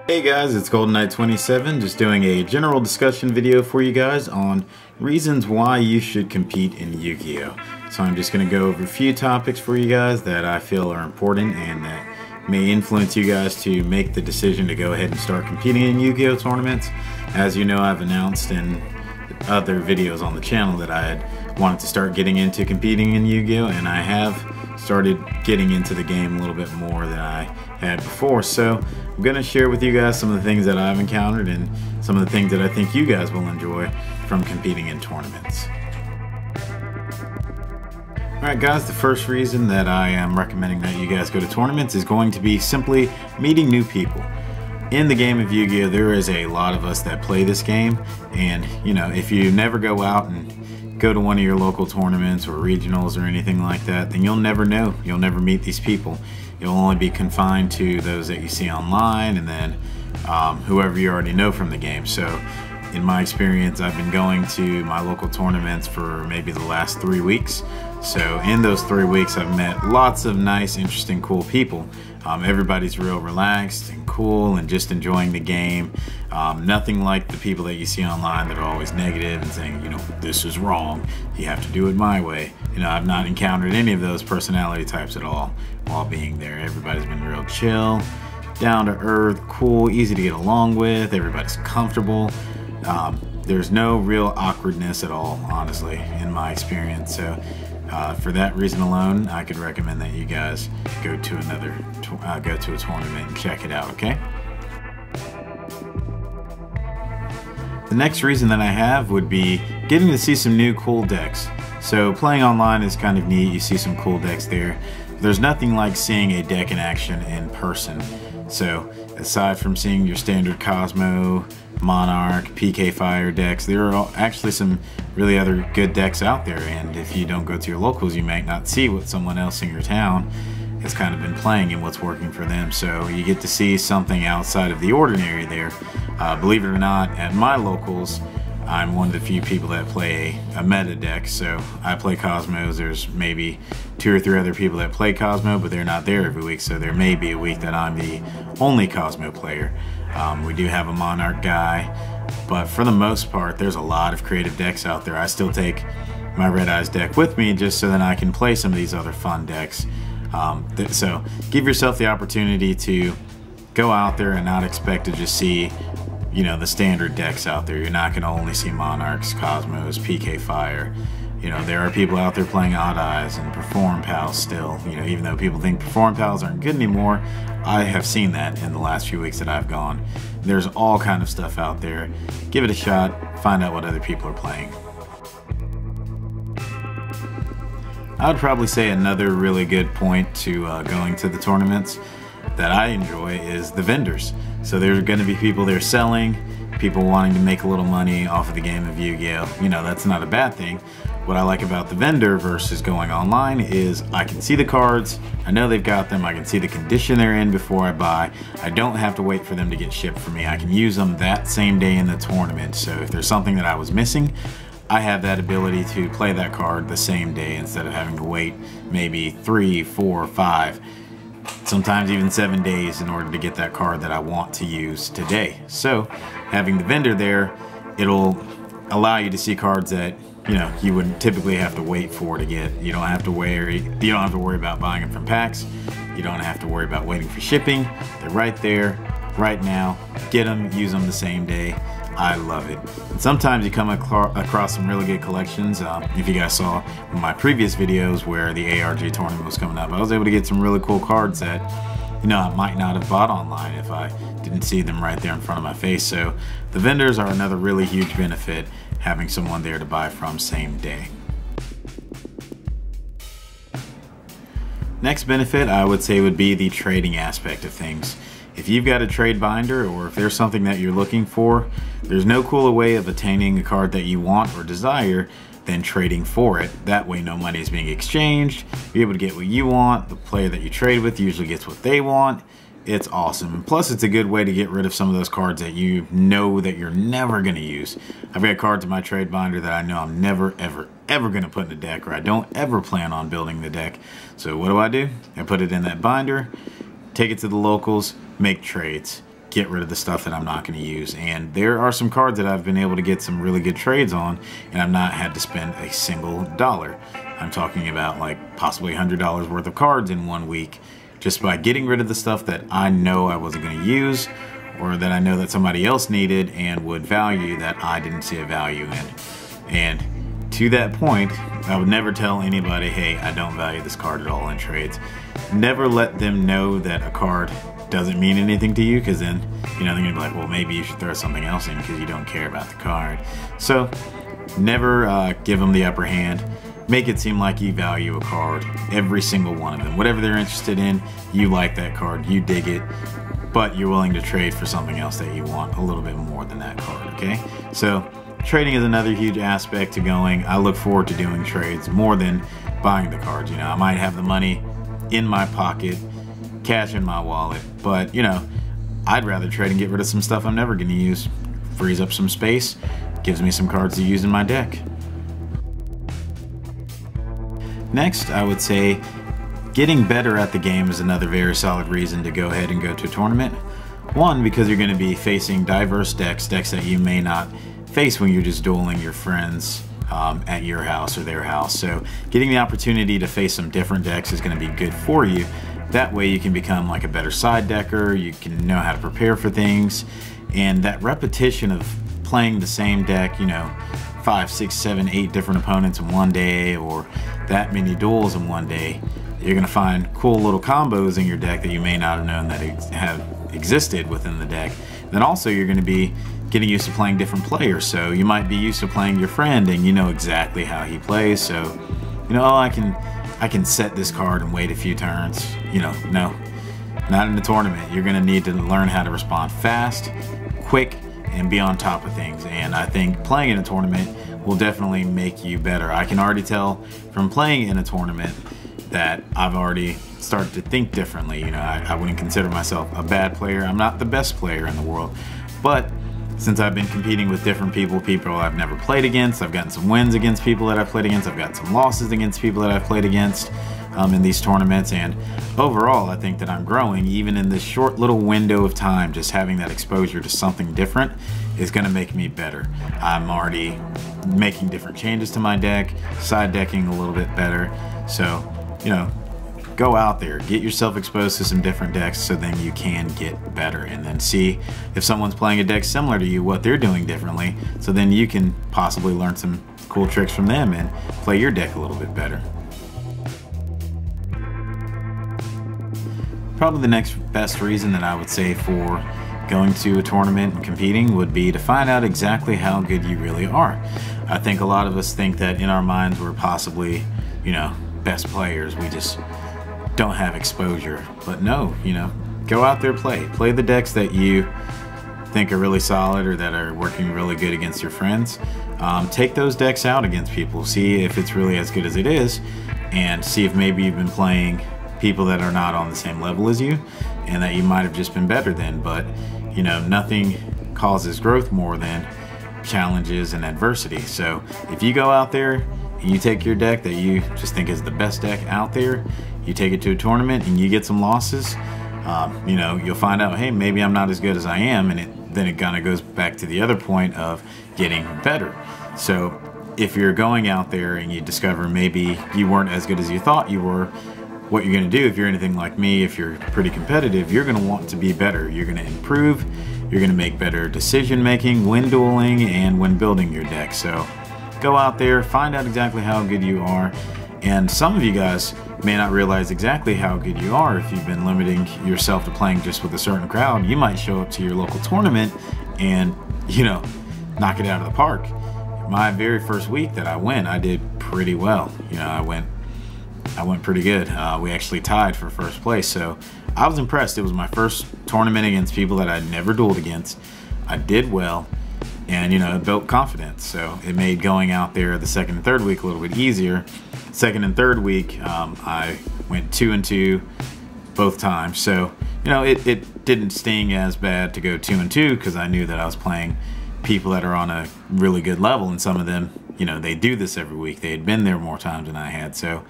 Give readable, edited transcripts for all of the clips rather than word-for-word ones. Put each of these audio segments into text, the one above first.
Hey guys, it's GoldenKnight27, just doing a general discussion video for you guys on reasons why you should compete in Yu-Gi-Oh! So I'm just going to go over a few topics for you guys that I feel are important and that may influence you guys to make the decision to go ahead and start competing in Yu-Gi-Oh! Tournaments. As you know, I've announced in other videos on the channel that I had wanted to start getting into competing in Yu-Gi-Oh! And I have started getting into the game a little bit more than I had before. So I'm going to share with you guys some of the things that I've encountered and some of the things that I think you guys will enjoy from competing in tournaments. Alright guys, the first reason that I am recommending that you guys go to tournaments is going to be simply meeting new people. In the game of Yu-Gi-Oh! There is a lot of us that play this game, and you know, if you never go out and go to one of your local tournaments or regionals or anything like that, then you'll never know. You'll never meet these people. You'll only be confined to those that you see online and then whoever you already know from the game. So in my experience, I've been going to my local tournaments for maybe the last 3 weeks. So in those 3 weeks, I've met lots of nice, interesting, cool people. Everybody's real relaxed and cool and just enjoying the game. Nothing like the people that you see online that are always negative and saying, you know, this is wrong, you have to do it my way. You know, I've not encountered any of those personality types at all while being there. Everybody's been real chill, down to earth, cool, easy to get along with. Everybody's comfortable. There's no real awkwardness at all, honestly, in my experience. So for that reason alone, I could recommend that you guys go to a tournament and check it out, okay? The next reason that I have would be getting to see some new cool decks. So playing online is kind of neat. You see some cool decks there. There's nothing like seeing a deck in action in person. So aside from seeing your standard Cosmo, Monarch, PK Fire decks, there are actually some really other good decks out there, and if you don't go to your locals, you might not see what someone else in your town has kind of been playing and what's working for them. So you get to see something outside of the ordinary there. Believe it or not, at my locals, I'm one of the few people that play a meta deck. So I play Cosmos. There's maybe 2 or 3 other people that play Cosmo, but they're not there every week. So there may be a week that I'm the only Cosmo player. We do have a Monarch guy, but for the most part, there's a lot of creative decks out there. I still take my Red Eyes deck with me just so that I can play some of these other fun decks. So give yourself the opportunity to go out there and not expect to just see, you know, the standard decks out there. You're not going to only see Monarchs, Cosmos, PK Fire. You know, there are people out there playing Odd Eyes and Perform Pals still. You know, even though people think Perform Pals aren't good anymore, I have seen that in the last few weeks that I've gone. There's all kind of stuff out there. Give it a shot. Find out what other people are playing. I would probably say another really good point to going to the tournaments that I enjoy is the vendors. So there's going to be people there selling, people wanting to make a little money off of the game of Yu-Gi-Oh! You know, that's not a bad thing. What I like about the vendor versus going online is I can see the cards, I know they've got them, I can see the condition they're in before I buy. I don't have to wait for them to get shipped for me. I can use them that same day in the tournament. So if there's something that I was missing, I have that ability to play that card the same day instead of having to wait maybe 3, 4, 5, sometimes even 7 days in order to get that card that I want to use today. So having the vendor there, it'll allow you to see cards that, you know, you wouldn't typically have to wait for to get. You don't have to worry about buying them from packs. You don't have to worry about waiting for shipping. They're right there, right now. Get them, use them the same day. I love it. And sometimes you come across some really good collections. If you guys saw in my previous videos where the ARG tournament was coming up, I was able to get some really cool cards that, you know, I might not have bought online if I didn't see them right there in front of my face. So the vendors are another really huge benefit, having someone there to buy from same day. Next benefit I would say would be the trading aspect of things. If you've got a trade binder, or if there's something that you're looking for, there's no cooler way of attaining a card that you want or desire than trading for it. That way no money is being exchanged. You're able to get what you want. The player that you trade with usually gets what they want. It's awesome. And plus it's a good way to get rid of some of those cards that you know that you're never going to use. I've got cards in my trade binder that I know I'm never ever going to put in a deck, or I don't ever plan on building the deck. So what do? I put it in that binder, take it to the locals, make trades. get rid of the stuff that I'm not going to use. And there are some cards that I've been able to get some really good trades on, and I've not had to spend a single dollar. I'm talking about like possibly $100 worth of cards in 1 week, just by getting rid of the stuff that I know I wasn't going to use, or that I know that somebody else needed and would value that I didn't see a value in. And to that point, I would never tell anybody, hey, I don't value this card at all in trades. Never let them know that a card doesn't mean anything to you, because then, you know, they're gonna be like, well, maybe you should throw something else in because you don't care about the card. So never give them the upper hand. Make it seem like you value a card, every single one of them. Whatever they're interested in, you like that card, you dig it, but you're willing to trade for something else that you want a little bit more than that card, okay? So trading is another huge aspect to going. I look forward to doing trades more than buying the cards. You know, I might have the money in my pocket, cash in my wallet, but you know, I'd rather trade and get rid of some stuff I'm never going to use. Frees up some space, gives me some cards to use in my deck. Next, I would say getting better at the game is another very solid reason to go ahead and go to a tournament. One, because you're going to be facing diverse decks that you may not face when you're just dueling your friends at your house or their house. So getting the opportunity to face some different decks is going to be good for you. That way you can become like a better side decker, you can know how to prepare for things, and that repetition of playing the same deck, you know, 5, 6, 7, 8 different opponents in one day, or that many duels in one day, you're going to find cool little combos in your deck that you may not have known that have existed within the deck. Then also you're going to be getting used to playing different players. So you might be used to playing your friend and you know exactly how he plays. So, you know, oh, I can set this card and wait a few turns. You know, no, not in the tournament. You're going to need to learn how to respond fast, quick, and be on top of things. And I think playing in a tournament will definitely make you better. I can already tell from playing in a tournament that I've already started to think differently. You know, I wouldn't consider myself a bad player. I'm not the best player in the world, but since I've been competing with different people I've never played against, I've gotten some wins against people that I've played against, I've got some losses against people that I've played against in these tournaments, and overall I think that I'm growing. Even in this short little window of time, just having that exposure to something different is going to make me better. I'm already making different changes to my deck, side decking a little bit better. So, you know, go out there, get yourself exposed to some different decks so then you can get better, and then see if someone's playing a deck similar to you, what they're doing differently, so then you can possibly learn some cool tricks from them and play your deck a little bit better. Probably the next best reason that I would say for going to a tournament and competing would be to find out exactly how good you really are. I think a lot of us think that in our minds we're possibly, you know, best players. We just don't have exposure. But no, you know, go out there, play the decks that you think are really solid or that are working really good against your friends. Take those decks out against people, see if it's really as good as it is, and see if maybe you've been playing people that are not on the same level as you and that you might have just been better than. But you know, nothing causes growth more than challenges and adversity. So if you go out there and you take your deck that you just think is the best deck out there, you take it to a tournament and you get some losses, you know, you'll find out, hey, maybe I'm not as good as I am, and then it kind of goes back to the other point of getting better. So if you're going out there and you discover maybe you weren't as good as you thought you were, what you're going to do, if you're anything like me, if you're pretty competitive, you're going to want to be better. You're going to improve, you're going to make better decision making when dueling and when building your deck. So go out there, find out exactly how good you are. And some of you guys may not realize exactly how good you are if you've been limiting yourself to playing just with a certain crowd. You might show up to your local tournament and, you know, knock it out of the park. My very first week that I went, I did pretty well. You know, I went pretty good. We actually tied for first place, so I was impressed. It was my first tournament against people that I'd never dueled against. I did well, and you know, it built confidence. So it made going out there the second and third week a little bit easier. Second and third week, I went 2-2 both times. So you know, it didn't sting as bad to go 2-2 because I knew that I was playing people that are on a really good level, and some of them, you know, they do this every week. They had been there more times than I had. So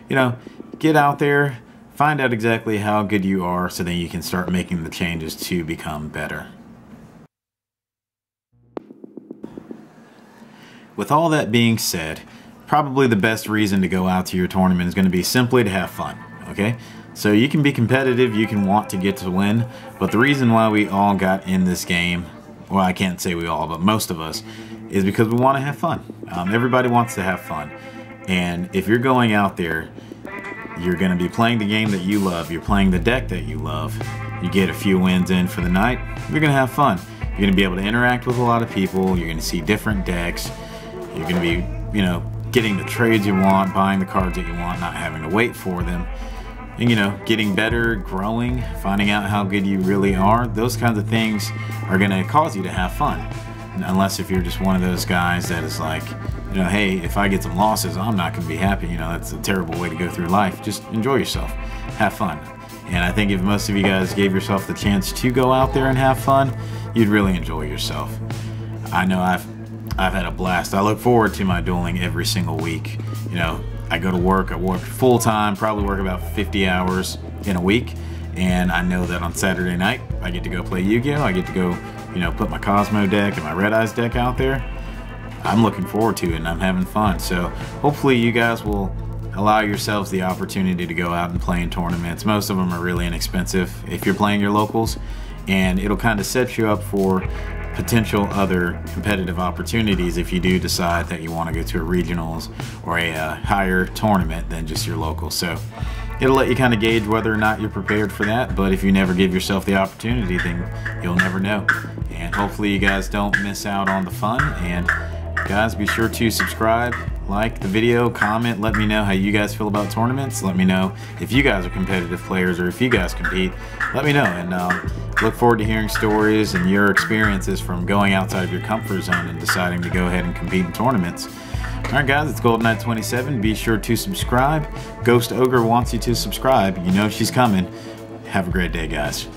you know, get out there, find out exactly how good you are so then you can start making the changes to become better. With all that being said, probably the best reason to go out to your tournament is going to be simply to have fun, okay? So you can be competitive, you can want to get to win, but the reason why we all got in this game, well, I can't say we all, but most of us, is because we want to have fun. Everybody wants to have fun. And if you're going out there, you're going to be playing the game that you love, you're playing the deck that you love, you get a few wins in for the night, you're going to have fun. You're going to be able to interact with a lot of people, you're going to see different decks, you're going to be, you know, getting the trades you want, buying the cards that you want, not having to wait for them. And, you know, getting better, growing, finding out how good you really are. Those kinds of things are going to cause you to have fun. Unless if you're just one of those guys that is like, you know, hey, if I get some losses, I'm not going to be happy. You know, that's a terrible way to go through life. Just enjoy yourself. Have fun. And I think if most of you guys gave yourself the chance to go out there and have fun, you'd really enjoy yourself. I know I've had a blast. I look forward to my dueling every single week. You know, I go to work, I work full-time, probably work about 50 hours in a week, and I know that on Saturday night, I get to go play Yu-Gi-Oh! I get to go, you know, put my Cosmo deck and my Red Eyes deck out there. I'm looking forward to it, and I'm having fun. So hopefully you guys will allow yourselves the opportunity to go out and play in tournaments. Most of them are really inexpensive if you're playing your locals, and it'll kind of set you up for potential other competitive opportunities if you do decide that you want to go to a regionals or a higher tournament than just your local. So it'll let you kind of gauge whether or not you're prepared for that, but if you never give yourself the opportunity, then you'll never know. And hopefully you guys don't miss out on the fun. And guys, be sure to subscribe, like the video, comment, let me know how you guys feel about tournaments. Let me know if you guys are competitive players or if you guys compete. Let me know, and look forward to hearing stories and your experiences from going outside of your comfort zone and deciding to go ahead and compete in tournaments. Alright guys, it's Golden Knight 27. Be sure to subscribe. Ghost Ogre wants you to subscribe. You know she's coming. Have a great day, guys.